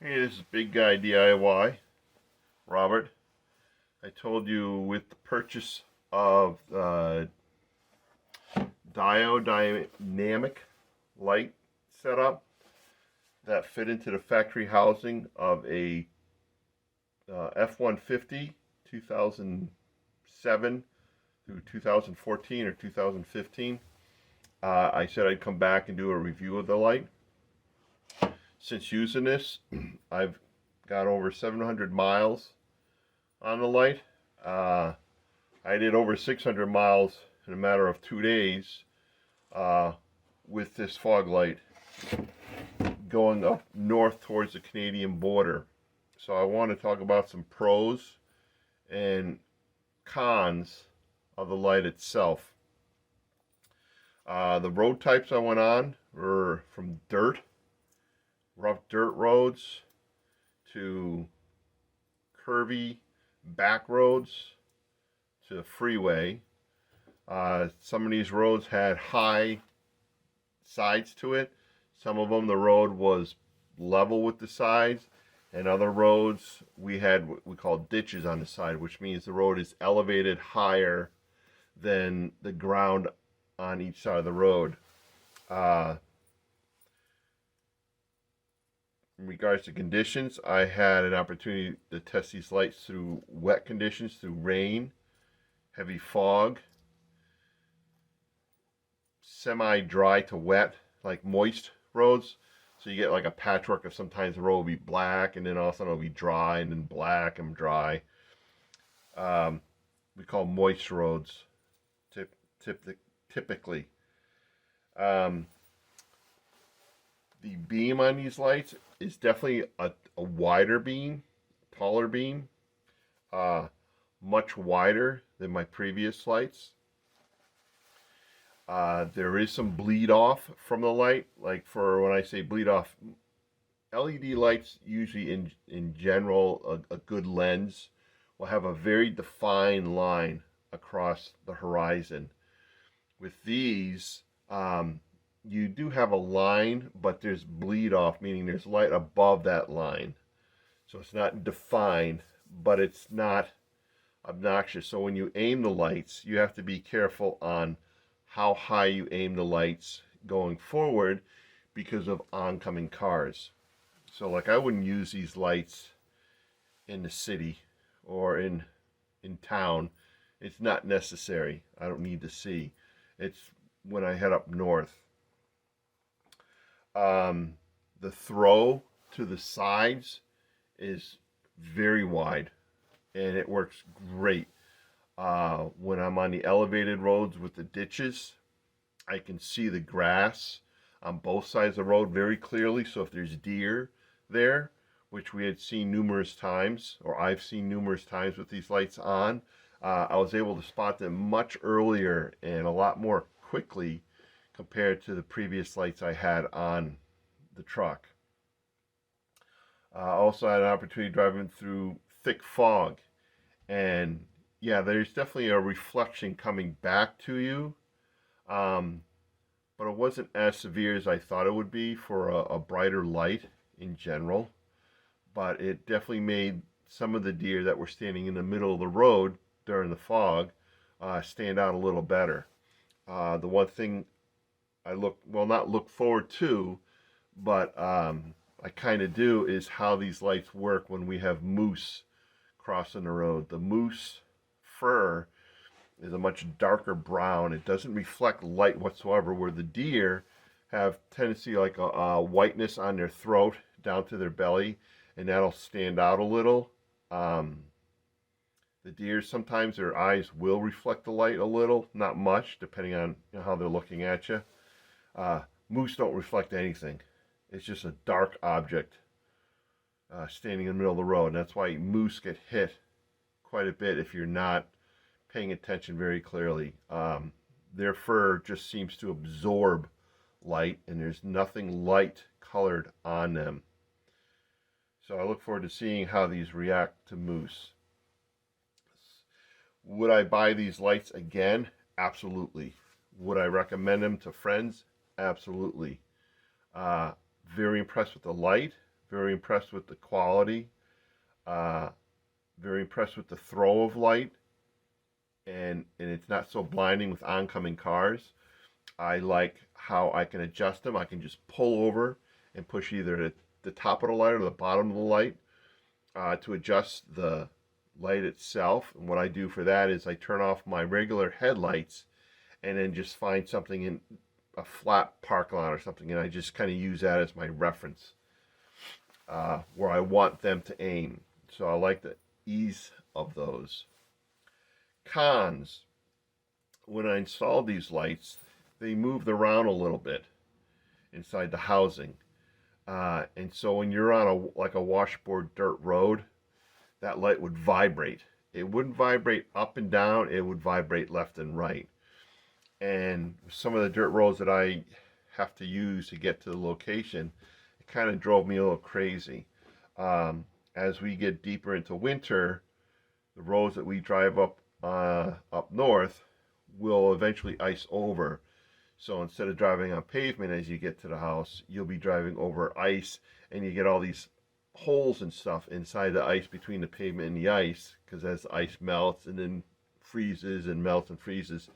Hey, this is Big Guy DIY, Robert. I told you with the purchase of Diode Dynamic light setup that fit into the factory housing of a F150 2007 through 2014 or 2015. I said I'd come back and do a review of the light. Since using this, I've got over 700 miles on the light. I did over 600 miles in a matter of 2 days with this fog light going up north towards the Canadian border. So I want to talk about some pros and cons of the light itself. The road types I went on were from rough dirt roads to curvy back roads to the freeway. Some of these roads had high sides to it. Some of them the road was level with the sides, and other roads we had what we call ditches on the side, which means the road is elevated higher than the ground on each side of the road. In regards to conditions, I had an opportunity to test these lights through wet conditions, through rain, heavy fog, semi-dry to wet, like moist roads. So you get like a patchwork of sometimes the road will be black and then all of a sudden it'll be dry and then black and dry. We call moist roads typically. The beam on these lights is definitely a wider beam, taller beam, much wider than my previous lights. There is some bleed off from the light. Like for when I say bleed off, LED lights usually in general, a good lens will have a very defined line across the horizon. With these, you do have a line, but there's bleed off, meaning there's light above that line. So it's not defined, but it's not obnoxious. So when you aim the lights, you have to be careful on how high you aim the lights going forward because of oncoming cars. So like I wouldn't use these lights in the city or in town. It's not necessary. I don't need to see. It's when I head up north. The throw to the sides is very wide and it works great. When I'm on the elevated roads with the ditches, I can see the grass on both sides of the road very clearly. So if there's deer there, which we had seen numerous times, or I've seen numerous times with these lights on, I was able to spot them much earlier and a lot more quickly compared to the previous lights I had on the truck. Also had an opportunity driving through thick fog, and yeah, there's definitely a reflection coming back to you, but it wasn't as severe as I thought it would be for a brighter light in general. But it definitely made some of the deer that were standing in the middle of the road during the fog stand out a little better. The one thing I not look forward to, but I kind of do, is how these lights work when we have moose crossing the road. The moose fur is a much darker brown. It doesn't reflect light whatsoever, where the deer have tendency like a whiteness on their throat down to their belly, and that'll stand out a little. The deer, sometimes their eyes will reflect the light a little, not much, depending on how they're looking at you. Moose don't reflect anything. It's just a dark object standing in the middle of the road. And that's why moose get hit quite a bit if you're not paying attention very clearly. Their fur just seems to absorb light, and there's nothing light colored on them. So I look forward to seeing how these react to moose. Would I buy these lights again? Absolutely. Would I recommend them to friends? Absolutely. Very impressed with the light, Very impressed with the quality. Very impressed with the throw of light. And it's not so blinding with oncoming cars. I like how I can adjust them. I can just pull over and push either the top of the light or the bottom of the light to adjust the light itself. And what I do for that is I turn off my regular headlights and then just find something in a flat park lot or something, and I just kind of use that as my reference where I want them to aim. So I like the ease of those. Cons: when I installed these lights, they moved around a little bit inside the housing, and so when you're on like a washboard dirt road, that light would vibrate. It wouldn't vibrate up and down, it would vibrate left and right. And some of the dirt roads that I have to use to get to the location, it kind of drove me a little crazy. As we get deeper into winter, the roads that we drive up north will eventually ice over. So instead of driving on pavement as you get to the house, you'll be driving over ice, and you get all these holes and stuff inside the ice between the pavement and the ice, because as the ice melts and then freezes and melts and freezes,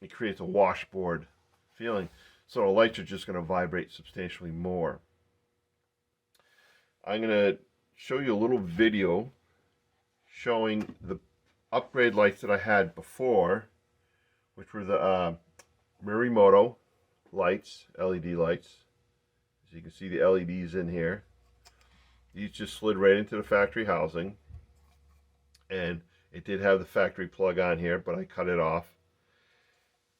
it creates a washboard feeling. So the lights are just going to vibrate substantially more. I'm going to show you a little video showing the upgrade lights that I had before, which were the Morimoto lights, LED lights. As you can see, the LEDs in here. These just slid right into the factory housing, and it did have the factory plug on here, but I cut it off.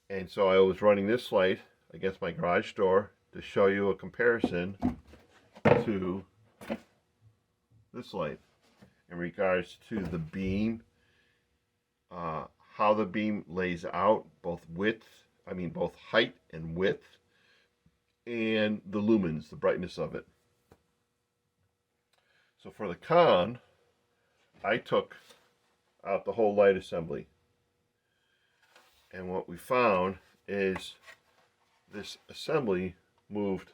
And so I was running this light against my garage door to show you a comparison to this light in regards to the beam, how the beam lays out, both height and width, and the lumens, the brightness of it. So for the con, I took out the whole light assembly. And what we found is this assembly moved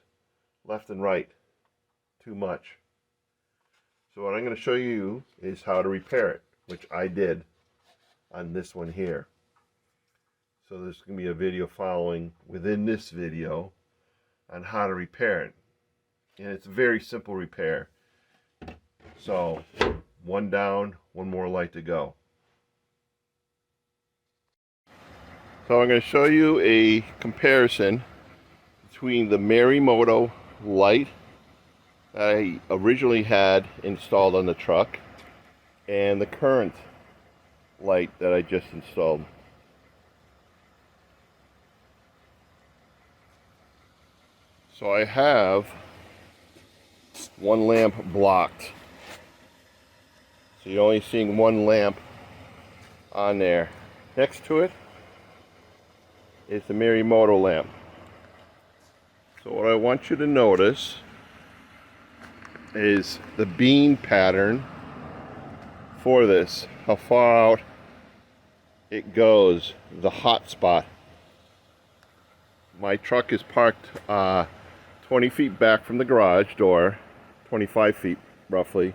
left and right too much. So what I'm going to show you is how to repair it, which I did on this one here. So there's going to be a video following within this video on how to repair it. And it's a very simple repair. So one down, one more light to go. So I'm going to show you a comparison between the Morimoto light I originally had installed on the truck and the current light that I just installed. So I have one lamp blocked. So you're only seeing one lamp on there. Next to it is the Morimoto lamp. So what I want you to notice is the beam pattern for this, how far out it goes, the hot spot. My truck is parked 20 feet back from the garage door, 25 feet roughly,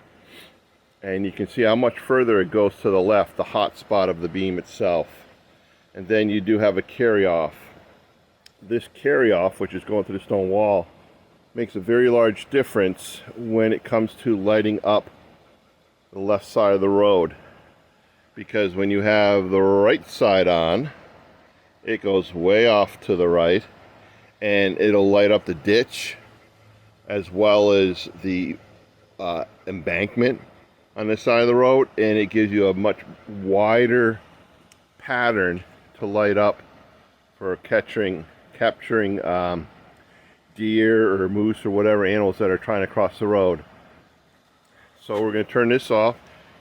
and you can see how much further it goes to the left, the hot spot of the beam itself. And then you do have a carry-off. This carry-off, which is going through the stone wall, makes a very large difference when it comes to lighting up the left side of the road. Because when you have the right side on, it goes way off to the right, and it'll light up the ditch as well as the embankment on this side of the road, and it gives you a much wider pattern to light up for capturing deer or moose or whatever animals that are trying to cross the road. So we're going to turn this off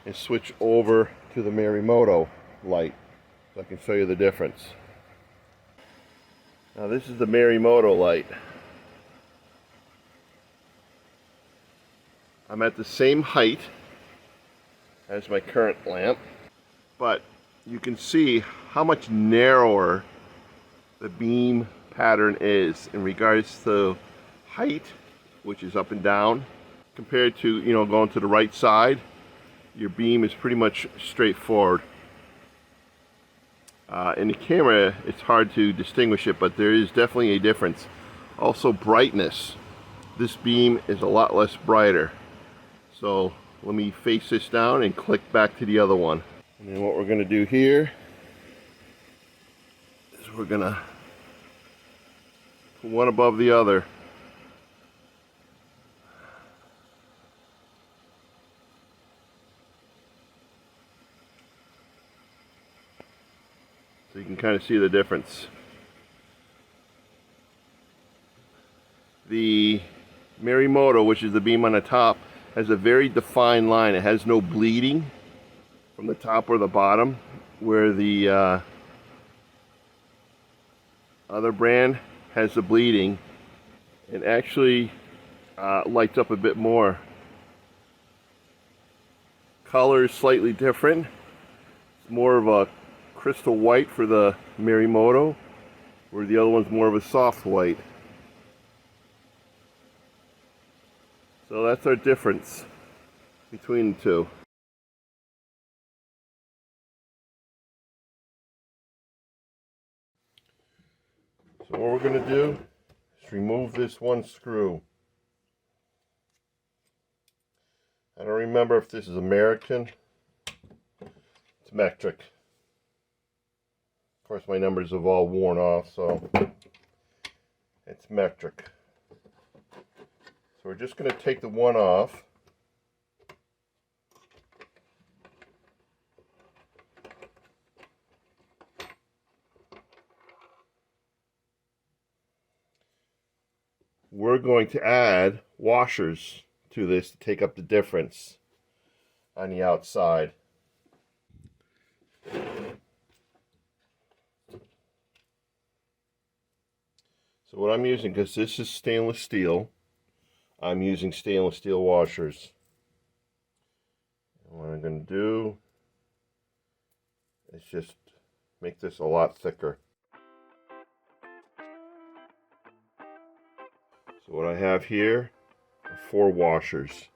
and switch over to the Morimoto light so I can show you the difference. Now this is the Morimoto light. I'm at the same height as my current lamp, but you can see how much narrower the beam pattern is in regards to height, which is up and down, compared to, you know, going to the right side. Your beam is pretty much straightforward. In the camera, it's hard to distinguish it, but there is definitely a difference. Also, brightness. This beam is a lot less brighter. So let me face this down and click back to the other one. And then what we're going to do here is we're going to put one above the other. So you can kind of see the difference. The Marimoto, which is the beam on the top, has a very defined line. It has no bleeding from the top or the bottom, where the other brand has the bleeding and actually lights up a bit more. Color is slightly different. It's more of a crystal white for the Marimoto, where the other one's more of a soft white. So that's our difference between the two. So what we're going to do is remove this one screw. I don't remember if this is American. It's metric. Of course, my numbers have all worn off, so it's metric. So we're just going to take the one off. We're going to add washers to this to take up the difference on the outside. So what I'm using, because this is stainless steel, I'm using stainless steel washers. And what I'm going to do is just make this a lot thicker. So what I have here are 4 washers.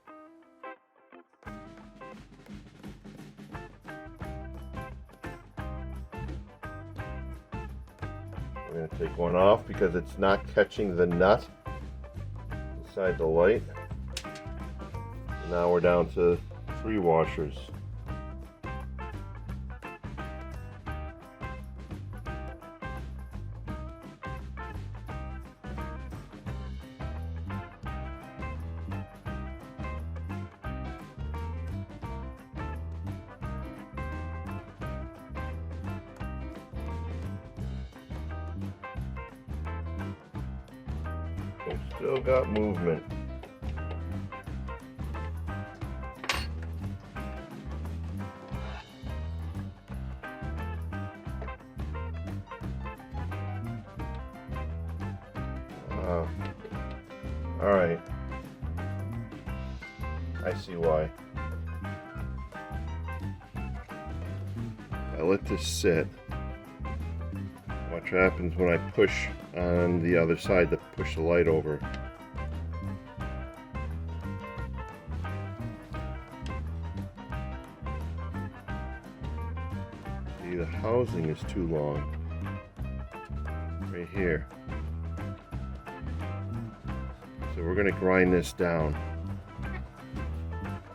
We're going to take one off because it's not catching the nut inside the light. And now we're down to 3 washers. We've still got movement. Wow. All right. I see why. I let this sit. Watch what happens when I push on the other side to push the light over. See, the housing is too long. Right here. So we're going to grind this down.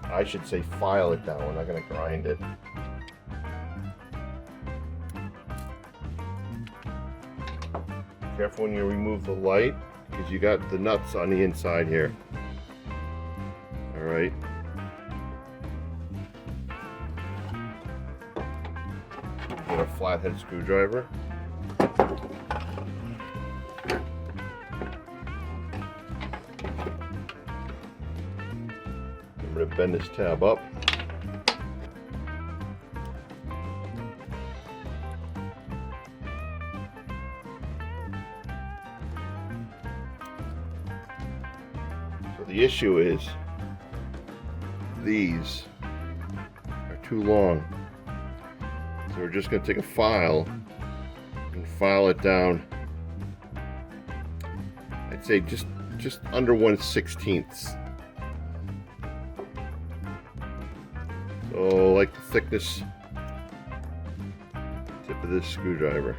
I should say file it down. We're not going to grind it. Careful when you remove the light, because you got the nuts on the inside here. All right. Get a flathead screwdriver. Remember to bend this tab up. The issue is these are too long, so we're just going to take a file and file it down. I'd say just under 1/16. So like the thickness tip of this screwdriver.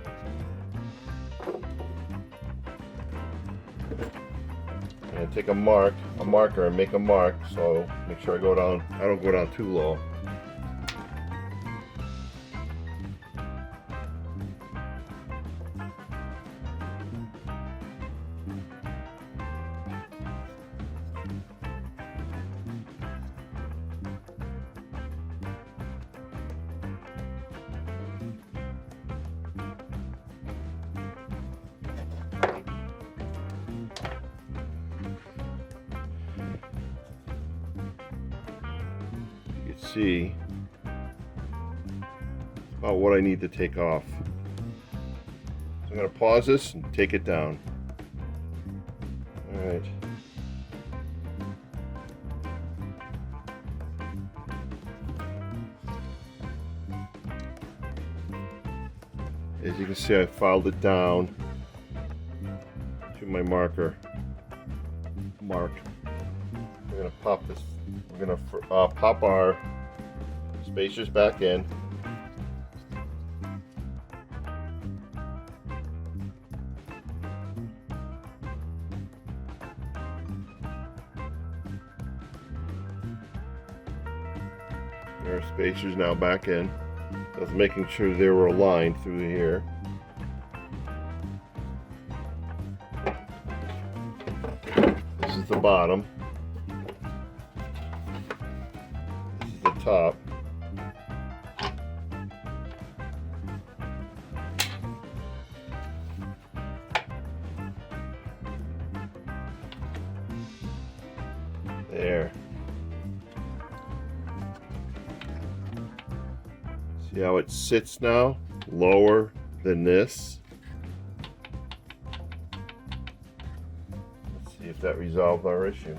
And take a marker and make a mark, so make sure I don't go down too low. See about what I need to take off. So I'm going to pause this and take it down. All right. As you can see, I filed it down to my marker. We're going to pop this. We're going to pop our spacers back in. There are spacers now back in. I was making sure they were aligned through here. This is the bottom. This is the top. There. See how it sits now? Lower than this. Let's see if that resolved our issue.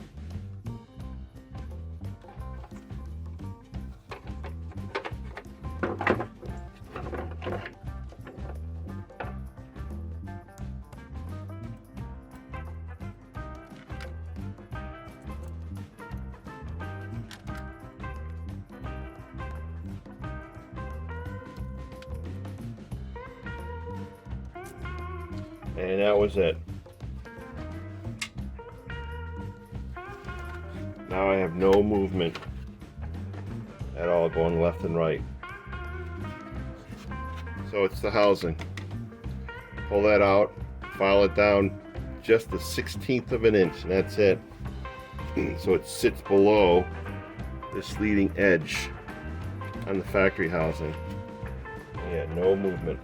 And that was it. Now I have no movement at all going left and right. So it's the housing. Pull that out, file it down just the 1/16 of an inch, and that's it. So it sits below this leading edge on the factory housing. Yeah, no movement.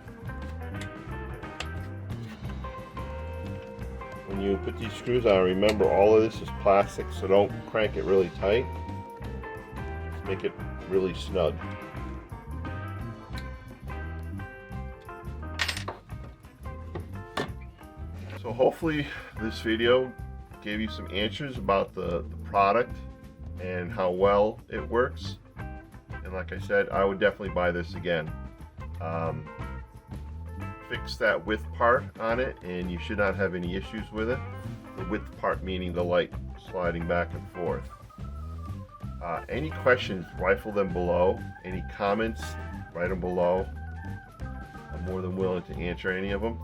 When you put these screws on, remember all of this is plastic, so don't crank it really tight. Just make it really snug. So hopefully this video gave you some answers about the product and how well it works. And like I said, I would definitely buy this again. Fix that width part on it and you should not have any issues with it. The width part meaning the light sliding back and forth. Any questions, rifle them below. Any comments, write them below. I'm more than willing to answer any of them.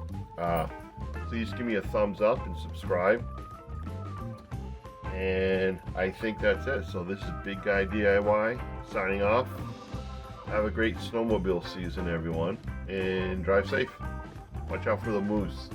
Please give me a thumbs up and subscribe. And I think that's it. So this is Big Guy DIY signing off. Have a great snowmobile season, everyone, and drive safe. Watch out for the moose.